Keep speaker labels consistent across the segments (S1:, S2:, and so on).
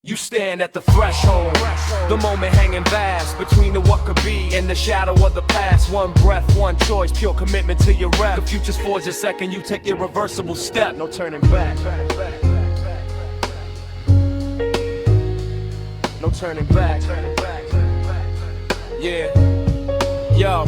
S1: You stand at the threshold, the moment hanging vast between the what could be and the shadow of the past. One breath, one choice, pure commitment to your rep. The future's forged the second you take the irreversible step. No turning back. No turning back. Yeah. Yo.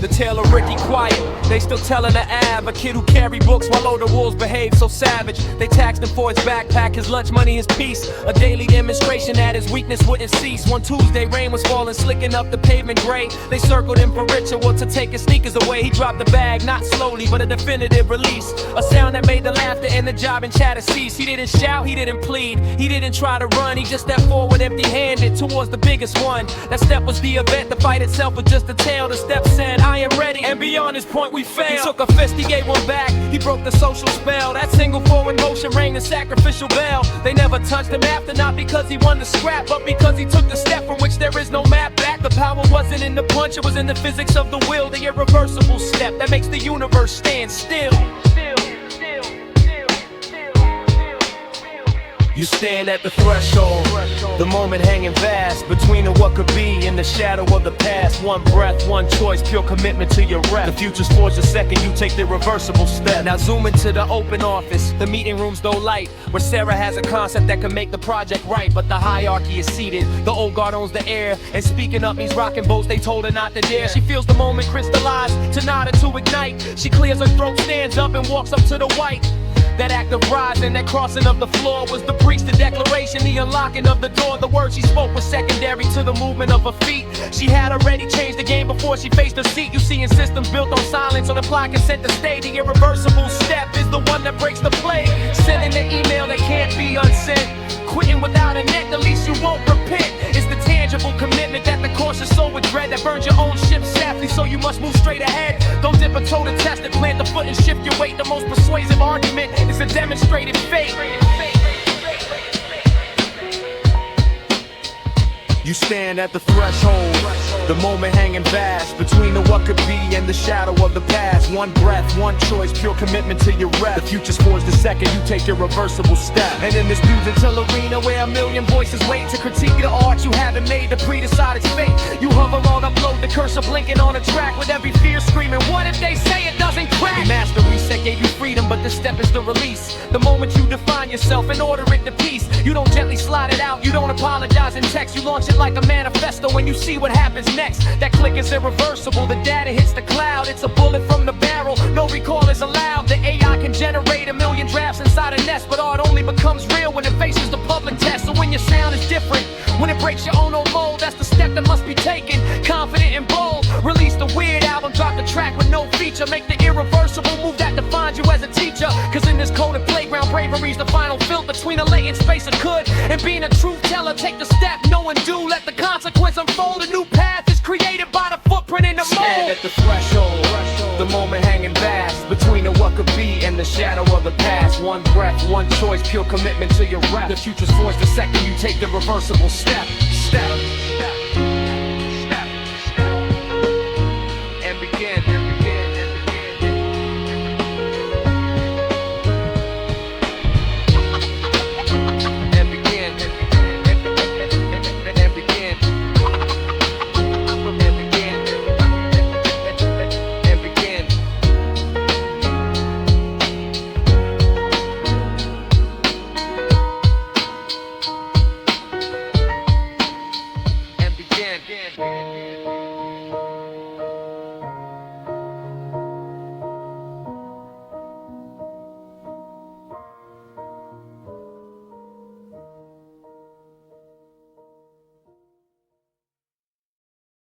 S1: The tale of Ricky Quiet, they still telling the Av, a kid who carry books while older wolves behave so savage. They taxed him for his backpack, his lunch money, his peace. A daily demonstration that his weakness wouldn't cease. One Tuesday, rain was falling, slicking up the pavement gray. They circled him for ritual to take his sneakers away. He dropped the bag, not slowly, but a definitive release. A sound that made the laughter and the job and chatter cease. He didn't shout, he didn't plead, he didn't try to run. He just stepped forward empty-handed towards the biggest one. That step was the event, the fight itself was just a tale. The step said, I am ready, and beyond this point we failed. He took a fist, he gave one back, he broke the social spell. That single forward motion rang the sacrificial bell. They never touched him after, not because he won the scrap, but because he took the step from which there is no map back. The power wasn't in the punch, it was in the physics of the will. The irreversible step that makes the universe stand still. You stand at the threshold, the moment hanging vast between the what could be and the shadow of the past. One breath, one choice, pure commitment to your rep. The future's forged the second you take the irreversible step. Now zoom into the open office, the meeting room's no light, where Sarah has a concept that can make the project right. But the hierarchy is seated, the old guard owns the air, and speaking up means rocking boats they told her not to dare. She feels the moment crystallize, to nod or to ignite. She clears her throat, stands up and walks up to the white. That act of rising, that crossing of the floor was the priest, the declaration, the unlocking of the door. The words she spoke was secondary to the movement of her feet. She had already changed the game before she faced her seat. You see, in systems built on silence, on implied consent to stay. The irreversible step is the one that breaks the play. Sending the email that can't be unsent, quitting without a net, the least you won't repent. It's the tangible commitment that the cautious soul would dread, that burns your own ship safely, so you must move straight ahead. Don't dip a toe to test it, plant the foot and shift your weight. The most persuasive argument is a demonstrated fate. You stand at the threshold, the moment hanging vast between the what could be and the shadow of the past. One breath, one choice, pure commitment to your rep. The future's forged the second you take your irreversible step. And in this musical arena where a million voices wait to critique the art you haven't made, to pre-decide its fate. You hover on upload, the cursor blinking on a track, with every fear screaming, what if they say it doesn't crack? Every master reset gave you freedom, but the step is the release. The moment you define yourself and order it to peace. You don't gently slide it out, you don't apologize in text. You launch it like a manifesto when you see what happens next. That click is irreversible, the data hits the cloud. It's a bullet from the barrel, no recall is allowed. The AI can generate a million drafts inside a nest, but art only becomes real when it faces the public test. So when your sound is different, when it breaks your own old mold, that's the step that must be taken. Confident and bold, release the weird album, drop the track with no feature. Make the irreversible move that defines you as a teacher. Cause in this coded playground, bravery's the final filter between a latent space of could and being a truth teller. Take the step, no undo, let the consequence unfold. A new path is created by the footprint in the mold. Stand at the threshold, the moment hanging vast between the what could be and the shadow of the past. One breath, one choice, pure commitment to your rep. The future's forged the second you take the reversible step.